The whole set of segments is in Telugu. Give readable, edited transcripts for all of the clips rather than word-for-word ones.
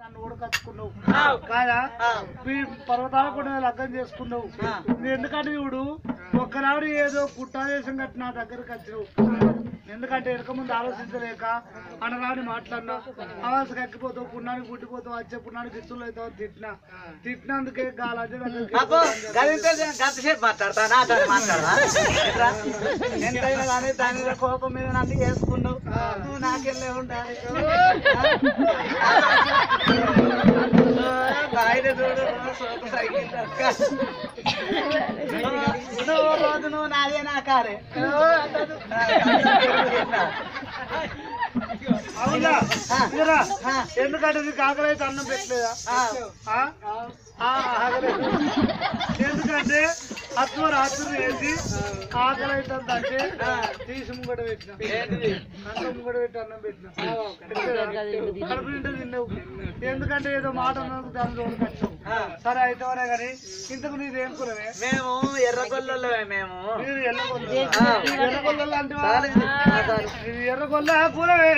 నన్ను ఓడకచ్చుకున్నావు కాదా పర్వతాల కూడా లగ్గం చేసుకున్నావు. ఎందుకంటే ఇప్పుడు ఒక్కనాడు ఏదో కుట్టాదేశం కట్టి నా దగ్గరకు వచ్చినావు. ఎందుకంటే వెనక ముందు ఆలోచించలేక అనరాని మాట్లాడినా ఆవాస కక్కిపోతావు, పుణ్యానికి పుట్టిపోతావు, వచ్చే పుణ్యానికి ఇచ్చులు అవుతావు తిట్టినందుకే గంటసేపు మాట్లాడతానా ఎంతైనా కానీ దాని మీద కోపం మీద నన్ను చేసుకున్నావు. నువ్వు నాకెళ్ళే ఉండాలి ఆయన చూడు రోజు నువ్వు నాదే నా కారే అవునా? ఎందుకంటే నీకు ఆకలి అయితే అన్నం పెట్టలేదా? ఎందుకంటే అత్వరాత్రి వేసి ఆకలి అవుతుందంటే తీసి ముంగట పెట్టిన అన్నం ముంగట పెట్టి అన్నం పెట్టిన కడుపు నిండా తిన్నావు. ఎందుకంటే ఏదో మాట దాని రోజులు కట్టావు. సరే అయితేవనే కానీ ఇంతకు నీదేం కూరవే? మేము ఎర్రగొల్లే. మేము ఎర్రగొల్ల అంటే ఎర్రగొల్ల కూరవే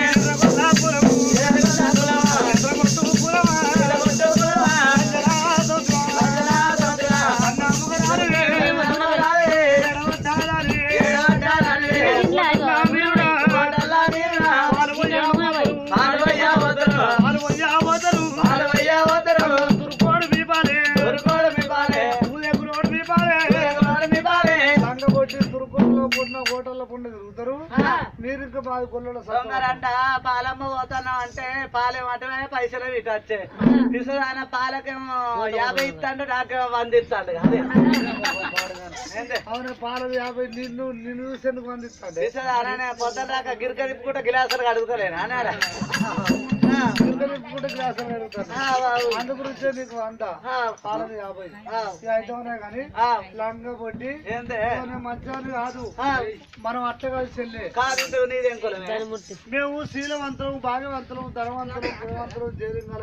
ఎర్రగొల్ల కూరవు ఎర్రగొట్టు కూరవా హోటల్లో పుండి తిరుగుతారు. మీరు ఇంకా బాగా కొల్లడు దొంగరంట పాలమ్మ పోతాను అంటే పాలేమంటే పైసలు ఇటు వచ్చే తీసుకు ఆయన పాలకేమో 50 ఇస్తాడు, నాకేమో 100 ఇస్తాడు. అవును పాలు 50 నిన్ను చూసి ఎందుకు 100 ఇస్తాడు? అలానే పొద్దున దాకా గిరిక తిప్పుకుంటే గిలాసులు అడుగుతలేను అన్నారా? తిప్పుకుంటే గ్లాసులు అడుగుతాను. అందు గురించే నీకు 100 పాలది 50 అయితేనే కానీ లంగా పొట్టి మంచి కాదు. మనం అట్ట కలిసి వెళ్ళి కాదు నీదేం కులమే? మేము శీలవంతులు, భాగ్యవంతులు, ధనవంతులు, గుణవంతులు, జైలింగాల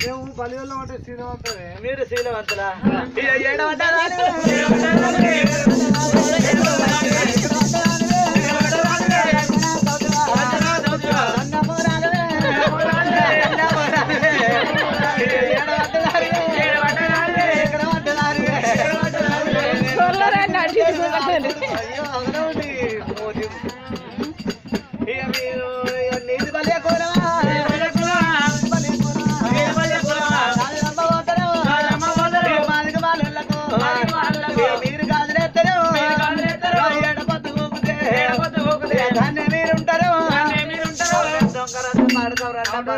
మేము బలివల్లం అంటే శీలవంతులే. మీరు శీలవంతులా?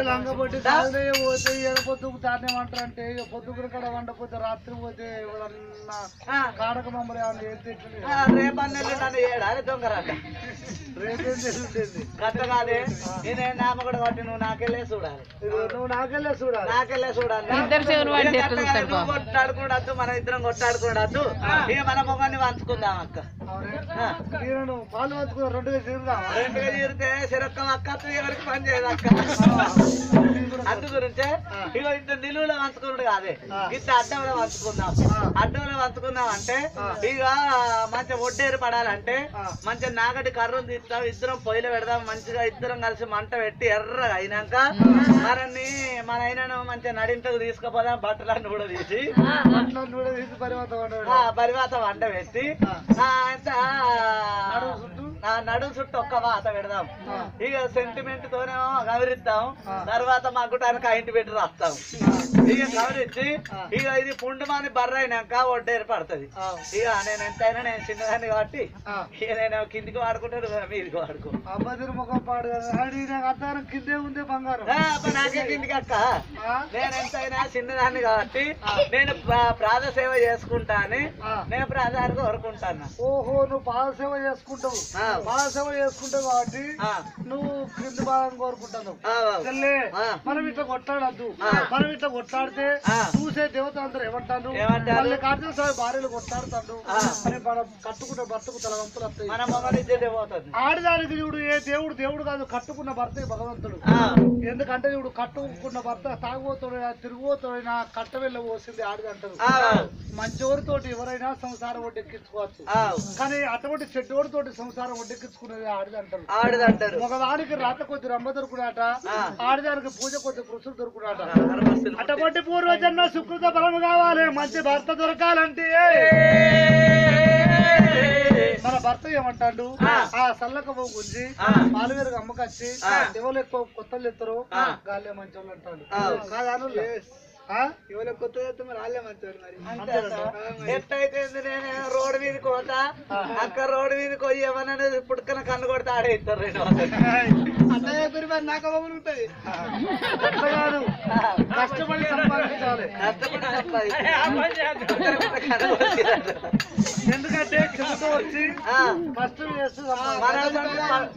లంగబొట్టి పోతే పొద్దుకు తానేమంటారు అంటే పొద్దుకుల కాడ వండపోతే రాత్రి పోతే ఎవరన్నా కాడక మమ్మల్ని కట్ట కాదే నేనే నామ కూడా కొట్టి నువ్వు నాకెళ్ళే చూడాలి. నువ్వు నాకెళ్ళే చూడాలి. నాకెళ్ళే చూడాలి. కొట్టాడుకోవద్దు, మనం ఇద్దరం కొట్టాడుకోవద్దు. ఇక మన మొగాన్ని వంచుకుందాం అక్క. పాలు వంచుకుందాం, రెండుగా చీరితే సిరొక్క అక్క ఎవరికి పని చేయదు అక్క. అందు గురించే ఇక ఇంత నిలువులో వంచుకున్నాడు కాదే, ఇంత అడ్డంలో వంచుకుందాం. అడ్డంలో వంచుకుందాం అంటే ఇక మంచిగా ఒడ్డేరు పడాలంటే మంచిగా నాగటి కర్రలు తీస్తాం, ఇద్దరం పొయ్యిలో పెడదాం. మంచిగా ఇద్దరం కలిసి మంట పెట్టి ఎర్రగా అయినాక మనని మన అయినను మంచిగా నడింతకు తీసుకుపోదాం. బట్టలన్నీ కూడా తీసి పరివాత వంట పెట్టి నడుము చుట్టూ ఒక్క వాత పెడదాం. ఇక సెంటిమెంట్ తోనేమో గౌరిద్దాం. తర్వాత మా గుటానికి ఇంటి పెట్టి రాస్తాం. ఇక గౌరించి ఇక ఇది పుండుమాని బర్ర అయినాక ఒడ్డేరు పడుతుంది. ఇక నేను ఎంతైనా నేను చిన్నదాన్ని కాబట్టి ఇక నేను కిందికి వాడుకుంటాను, మీదికి వాడుకో. ముఖం పాడు కిందే ఉంది బంగారం. నాకే కిందికి అక్క, నేను ఎంతైనా చిన్నదాన్ని కాబట్టి నేను ప్రాధసేవ చేసుకుంటా అని నేను ప్రాధాన్యత కోరుకుంటాను. ఓహో, నువ్వు పాదసేవ చేసుకుంటావు. పాదసేవ చేసుకుంటావు కాబట్టి నువ్వు కింది భాగం కోరుకుంటావు. మనం ఇట్లా కొట్లాడద్దు. మనం ఇట్లా కొట్లాడితే చూసే దేవత అందరూ ఏమంటారు? మళ్ళీ కార్తీక స్వామి భార్యలు కొట్లాడుతాడు అని మనం కట్టుకున్న భర్తకు తల వంపులు వస్తాయి. ఆడదానికి చూడు, ఏ దేవుడు దేవుడు కాదు, కట్టుకున్న భర్త భగవంతుడు. ఎందుకంటే ఇప్పుడు కట్టుకున్న భర్త తాగుబోతుడైనా తిరుగుబోతుడైనా కట్ట వెళ్ళ పోసింది ఆడదంటారు. మంచోడితోటి ఎవరైనా సంసారం ఒకటి ఎక్కించుకోవచ్చు, కానీ అటువంటి చెడ్డోడితోటి సంసారం మొడ్డెక్కించుకునేది ఆడిది అంటారు. ఆడిదంటారు. మగవాడికి రాత కొద్ది రమ్మ దొరుకునాట, ఆడిదానికి పూజ కొద్ది కృషులు దొరుకునాట. అటువంటి పూర్వజన్మ సుకృత బలము కావాలి, మంచి భర్త దొరకాలంటే మన భర్త ఏమంటాడు, ఆ సల్లక గుంజి పాలువేరుగా అమ్మకచ్చి ఎవరు ఎక్కువ కొత్తలు ఎత్తారు గాలే మంచి వాళ్ళు అంటాడు. కాదు ఎవరో కొత్త మరి వాళ్ళే మంచి ఎట్టయితే నేను రోడ్డు మీదకి పోతా, అక్క రోడ్డు మీదకి పోయి ఏమన్నా పుట్టుకన కన్ను కొడితే ఆడేస్తారు. నాకు ఉంటుంది కష్టపడి సంపాదించాలి. ఎందుకంటే చెబుతూ వచ్చి కష్టం చేస్తూ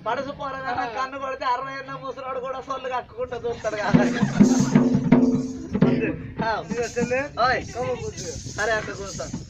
పడసు పోరగా కన్ను కొడితే 60 ఏళ్ళ ముసలోడు కూడా సొల్లు కక్కుకుంటూ చూస్తాడు కదా. సరే అక్కడ కూర్చోండి.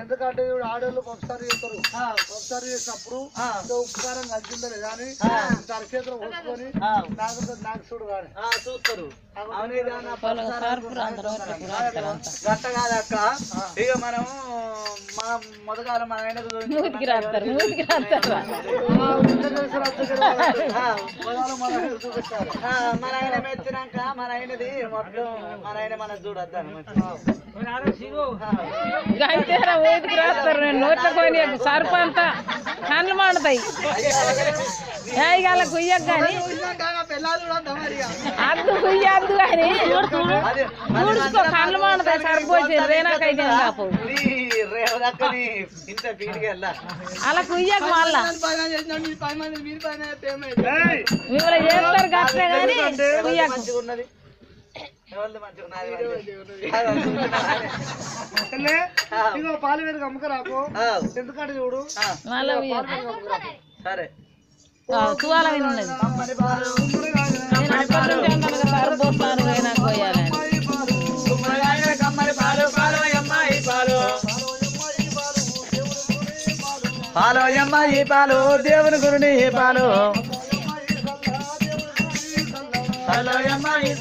ఎందుకంటే ఆడవాళ్ళు ఒకసారి చేస్తారు, ఒకసారి చేసినప్పుడు ఉపకారం కలిసిందా లేదా అని తన చేతులు పోసుకొని నాకు చూడు కానీ చూస్తారు. గట్ట కాదక్క, ఇక మనం మన మొదగాల మన ఆయన మన ఆయన మెచ్చినాక మన ఆయనది మొత్తం మన ఆయన మన చూడద్దాను. నోట్ల పోయి సర్ప అంతా కళ్ళు మాడతాయి. ఏళ్ళ కుయ్యకు కానీ అద్దు కుయ్యద్దు కానీ చూడుకో కళ్ళు మాడతాయి. సరిపోయి రేనాకైతే అలా కుయ్యకు మళ్ళా మిమ్మల్ని చేస్తారు గట్లే కానీ కుయ్యకు. పాలు వేరుగా అమ్మకరాకు, ఎందుకంటే చూడు సరే తువాల ఉన్నది పాలు అమ్మాయి పాలు దేవుని గురుని పాలు అమ్మాయి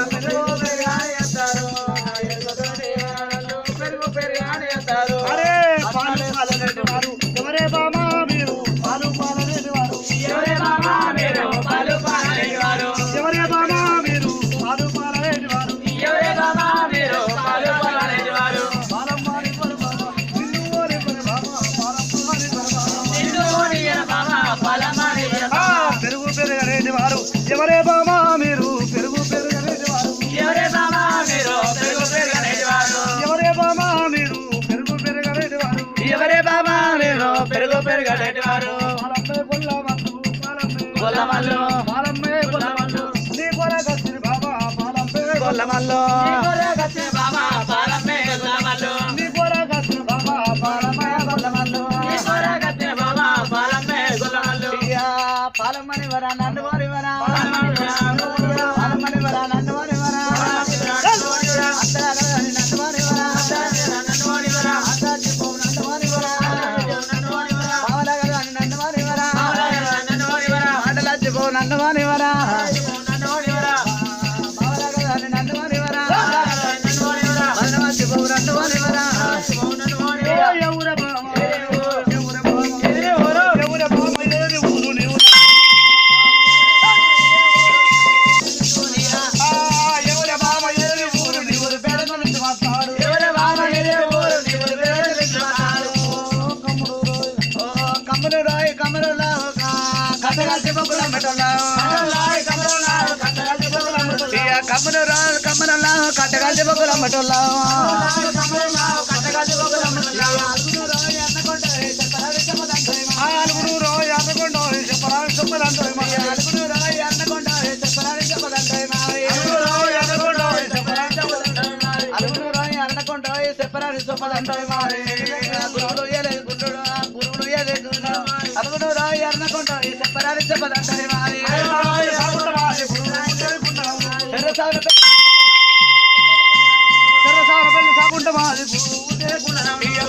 పెరుగు పెరుగాలి వస్తారు, పెరుగు పెరుగాలి వస్తారు, అరే పాలు పాలనేటి వారు ఎవరే బామా మీరు, పాలు పాలనేటి వారు ఎవరే బామా మీరు, పాలు పాలనేటి వారు ఎవరే బామా మీరు, పాలు పాలనేటి వారు ఎవరే బామా మీరు, పాలు పాలనేటి వారు పాలమ్మారి పరమామా నిన్ను ఓరి పరమామా పాలమ్మారి పరమామా నిన్ను ఓరి పరమామా పాలమ్మారి పరమామా పెరుగు పెరుగనేటి వారు ఎవరే బామా మీరు, పెరుగు పెరుగనేటి వారు ఎవరే బామా మీరు, పెరుగు పెరుగనేటి వారు ఎవరే బామా మీరు, పెరుగు పెరుగనేటి వారు ఎవరే బామా మీరు, పెరుగు పెరుగనేటి వారు పాలమ్మే గొల్లమల్లు పాలమ్మే గొల్లమల్లు నీ కొరగచ్చిన బాబా పాలమ్మే గొల్లమల్లు నీ కొరగచ్చిన బాబా పాలమ్మే గొల్లమల్లు నీ కొరగచ్చిన బాబా పాలమ్మే గొల్లమల్లు నీ కొరగచ్చిన బాబా పాలమ్మే గొల్లమల్లు పాలమ్మని వరా నన్ను వారి వరా పాలమ్మని వరా నన్ను వారి వరా నన్ను వారి వరా నన్ను మానివరా నన్ను మానివరా మరణమతి బాబు నన్ను మానివరా కమ్మనల్లా కట్టగాల్చి బొగ్గులు అమ్మటోల్లా చెప్పరాని చెప్పదంటాయి మారి గురువులు ఏలేదు గుండ్రుడు గురువులు ఏలేదు అరుగుడు రాయి అన్నకుంట చెప్పరాని చెప్పదంటాయి మారి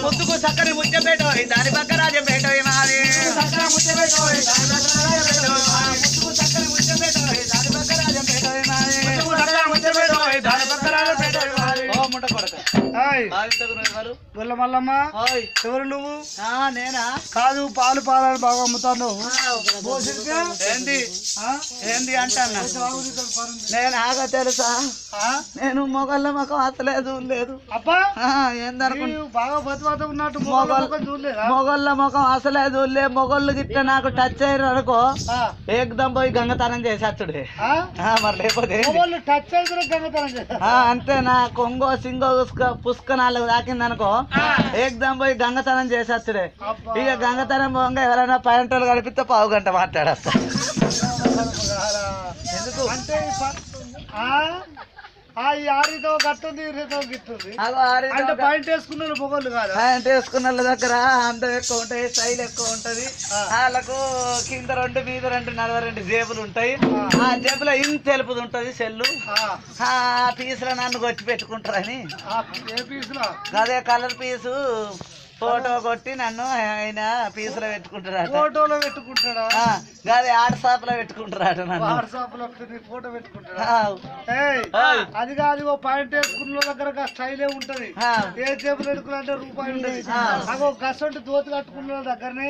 ముద్దుకు చక్కని ముచ్చపేట దాని పక్క రాజపేట మాది మల్లమ్మ ఎవరు నువ్వు? నేనా? కాదు, పాలు పాలని బాగా అమ్ముతాను. ఏంది ఏంది అంటాను నేను ఆగా తెలుసా? నేను మొగళ్ళ మొఖం అసలేదు లేదు అబ్బా ఏందనుకుంటా బాగా బతువాత ఉన్నట్టు మొగళ్ళ ముఖం అసలే చూడలే. మొగళ్ళు గిట్ట నాకు టచ్ అయ్యారు అనుకో ఏకదం పోయి గంగతనం చేసేచ్చుడే. మరి లేకపోతే టచ్ అయితే గంగతనం అంతే. నా కొంగో సింగో పుష్క 4 తాకిందనుకో ఏకదం పోయి గంగతనం చేసేచ్చుడే. ఇక గంగతనం పోగా ఎవరైనా 10 గంటలు గడిపితే పావు గంట మాట్లాడేస్తా. ఎందుకు అంటే ఆరితో గట్టుంది ఈరితో గిట్టుంది అంటే పాయింట్ వేసుకున్న మొగోళ్ళు కాదు. పాయింట్ వేసుకున్న వాళ్ళ దగ్గర అందం ఎక్కువ ఉంటాయి, స్టైల్ ఎక్కువ ఉంటది. వాళ్ళకు కింద 2 మీద 2 42 జేబులు ఉంటాయి. ఆ జేబులో ఇంత తెలుపుది ఉంటది సెల్లు. ఆ పీసులో నన్ను కొట్టి పెట్టుకుంటారని అదే కలర్ పీసు ఫోటో కొట్టి నన్ను ఆయన పీసులో పెట్టుకుంటాడు. ఫోటోలో పెట్టుకుంటాడా? అదే వాట్సాప్ లో పెట్టుకుంటాడు. వాట్సాప్ లో ఫోటో పెట్టుకుంటాడు. అది కాదు, పాయింట్ వేసుకున్న దగ్గర స్టైలే ఉంటది. ఏ జేబులు పెట్టుకున్నంటే రూపాయి ఉండదు. అగో గసంటి దోతి కట్టుకున్న దగ్గరనే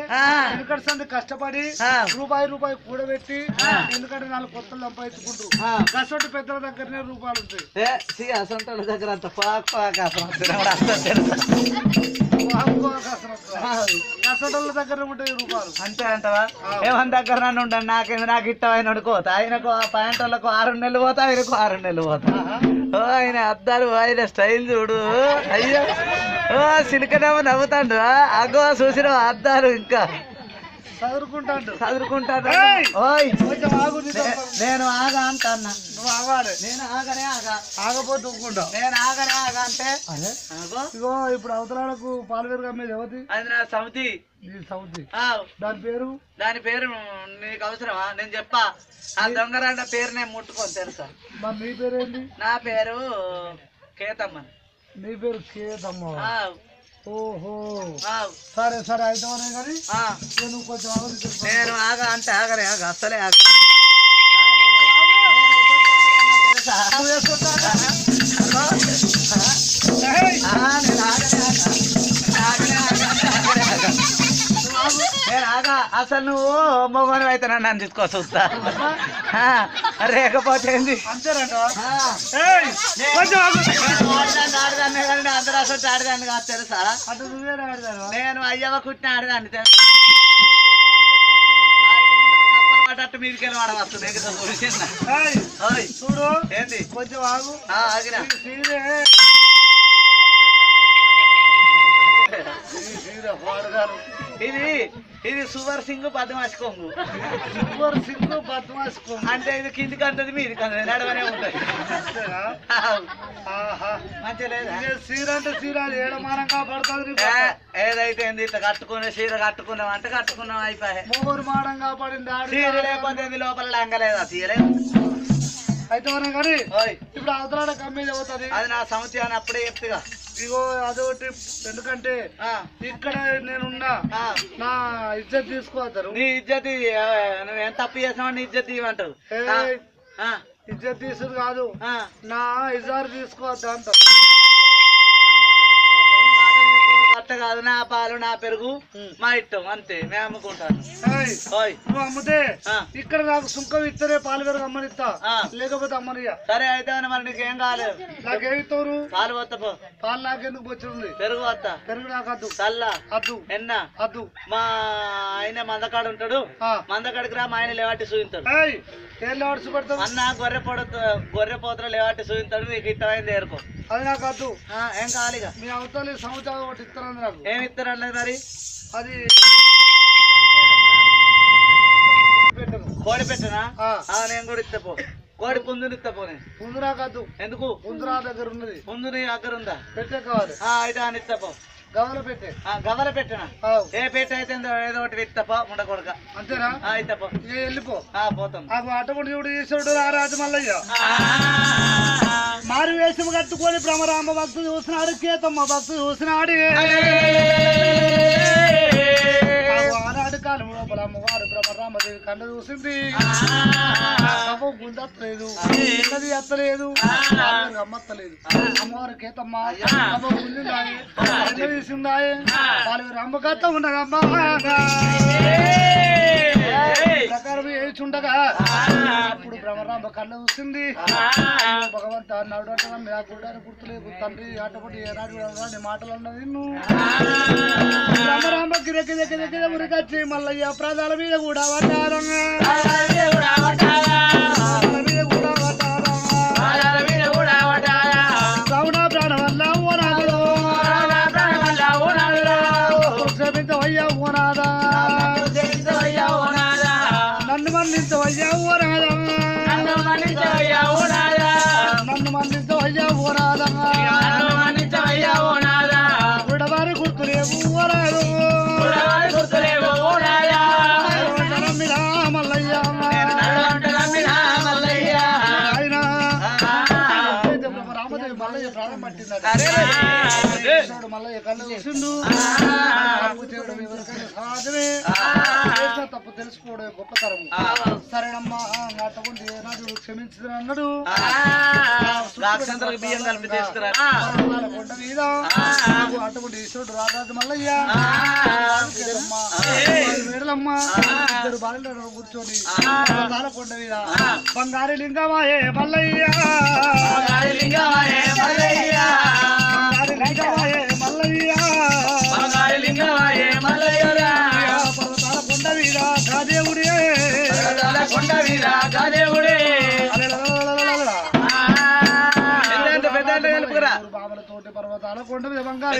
ఎందుకంటే సంది కష్టపడి రూపాయి కూడబెట్టి ఎందుకంటే 4 కొత్తలు సంపాదించుకుంటారు. గసంటి పెద్దల దగ్గరనే రూపాయలు ఉంటాయి. దగ్గర అంత గసంటోళ్ళ దగ్గర ఉంటాయి రూపాయలు. అంతే అంటవా? ఏమని దగ్గర నన్ను ఉంటాను. నాకు ఇష్టమైన అనుకోతా. ఆయనకు ఆ పాయింట్ వాళ్ళకు 6 నెలలు పోతా, ఆయనకు 6 నెలలు పోతా. ఆయన అద్దాలు ఆయన స్టైల్ చూడు. అయ్యో సిలికనేమో నవ్వుతాడు. అగో చూసిన అద్దాలు ఇంకా చదువుకుంటాడు. నేను ఆగా అంటా అన్న. నువ్వు ఆగాలి. నేను ఆగనే ఆగపోతే ఒప్పుకుంటావు. నేను ఆగనే అంటే ఇగో ఇప్పుడు అవతరాలకు పాలవేరుగా మీద ఎవరి అది నా సమితి. సౌతి దాని పేరు నీకు అవసరమా? నేను చెప్పా. ఆ దొంగరాండ పేరు నేను ముట్టుకోను తెలుసా? మరి నీ పేరు ఏంటి? నా పేరు కేతమ్మ. నీ పేరు కేతమ్మ? ఓహో సరే సరే అయితే కానీ నువ్వు కొంచెం నేను ఆగా అంటే ఆగనే అసలే ఆగ. నేను ఆగా అసలు నువ్వు మొగని అయితే నన్ను తీసుకో చూస్తా. లేకపోతే ఆడదాన్ని కానీ అందరూ అసలు ఆడదాన్ని కాదు తెలుసా? నేను అయ్యవ కుట్టిన ఆడదాన్ని తెలుసు. అట్టు మీదికెళ్ళి వాడ వస్తుంది. చూడు ఏంటి కొంచెం ఆగు. ఆగినా ఇది సువర్ సింగ్ బద్మాష్ కొంగు. సువర్ సింగ్ బద్మాష్ కొంగు అంటే ఇది కిందికి అంటది మీదికి అంటది నడవనే ఉంటది. మంచిగా లేదా? సీర అంటే సీర ఏడమానంగా పడుతుంది. ఏదైతే ఇట్లా కట్టుకునే సీర కట్టుకున్నాం అంటే కట్టుకున్నాం అయిపోయి. మూడు మాడంగా పడింది. సీర లేకపోతే లోపల లంగలేదా? తీయలేదు అయితే మనం కానీ ఇప్పుడు అవతల కమ్మేది అవుతుంది. అది నా సమస్య అని అప్పుడే చెప్తుగా. ఇగో అదొకటి ఎందుకంటే ఇక్కడ నేనున్నా నా ఇజ్జత్ తీసుకోవద్దారు నీ ఇజ్జత్ నువ్వు ఎంత తప్పు చేసినావు నీ ఇజ్జత్ ఇవ్వంటారు ఇజ్జత్ తీసుడు కాదు నా ఇజారు తీసుకోవద్దా అంట అట్ట కాదు నా పాలు నా పెరుగు మా ఇష్టం అంతే మేము అమ్ముకుంటాను నువ్వు అమ్ముతే ఇక్కడ నాకు సుంకం ఇస్తారే పాలు పెరుగు అమ్మనిస్తా లేకపోతే అమ్మనియా సరే అయితే మరి నీకేం కాలేదు నాకేమి ఇస్తారు పాలు వస్తా పాలు నాకెందుకు వచ్చింది పెరుగు వస్తా పెరుగు నాకు అద్దు చల్ల అద్దు ఎన్న అద్దు మా ఆయన మందకాడు ఉంటాడు మందకాడికి రా మా ఆయన లేవాటి చూపించాడు ఏం లేవాటి చూపెడతావు అన్న గొర్రె పోతలు లేవాటి చూపించాడు నీకు ఇష్టమైంది ఏరుకో అది నాకు అద్దు ఏం కావాలి మీ అవతల సంవత్సరం ఒకటి ఇస్తారని నాకు ఏమి ఇస్తారన్నది మరి అది కోడి పెట్టనా నేను కూడా ఇస్తా పో కోడి పుంజుని ఇస్తా పో నేను పుంజురా కాదు ఎందుకు పుంజురా దగ్గర ఉన్నది పుంజుని దగ్గర ఉందా పెట్టే కావాలి అయితే అని ఇస్తా పో గవల పెట్టే గవల పెట్టనా ఏ పెట్ట అయితే ఏదో ఒకటి ఇస్తాపో ఉండకూడక అంతేనా ఇస్తాపో వెళ్ళిపో పోతాం అటువంటి చూడు ఈశ్వరుడు రారాజు మల్లయ్య మారు వేషం కట్టుకొని భ్రమరామ భక్తుడు చూసినాడు కేతమ్మ భక్తుడు చూసినాడు ఆనాడు కాలం లోపల అమ్మవారు భ్రమరామదేవి కళ్ళ చూసింది గుందెత్తలేదు ఎన్నది ఎత్తలేదు అమ్మత్తలేదు అమ్మవారు కేతమ్మ గుంజిందాయి ఎన్న తీసిందాయి వాళ్ళు అమ్మకత్త ఉండగమ్మ ప్రకారం వేచుండగా అప్పుడు భ్రమరాంబ కళ్ళ చూసింది భగవంత అన్నాడు అంటే నాకు గుర్తులేదు తండ్రి అటువంటి ఏనాడు మాటలు అన్నది నువ్వు భ్రమరాంబ గిరకి దగ్గర ఉరికొచ్చి మల్లయ్య ప్రాణాల మీద కూడా పడ్డారంగా రావణ ప్రాణం వల్ల క్షమించవయ్యా ఓనాదా నన్ను మన్నించవయ్యా ఓనాదా నన్ను మన్నించవయ్యా ఓనాదా విడవారి గుర్తులేవు ఓనాడు మల్లయ్య ఆయన రామదేవి మల్లయ్య ప్రాణం పట్టింది మల్లయ్య కళ్ళు చూసిండు సహజమే తప్పు తెలుసుకోవడం గొప్పతరం సరేనమ్మా అటువంటి ఏనాడు క్షమించదు అన్నాడు బియ్యం కలిపి తీసుకురా కొండ మీద అటువంటి ఈశ్వరుడు రారాజు మల్లయ్య మేడలమ్మ ఇద్దరు బాలు కూర్చొని కొండ మీద బంగారు లింగమాయే మల్లయ్య పర్వతాల కొండ మీద గాదేవుడే బాబలతోటి పర్వతాల కొండ మీద బంగారు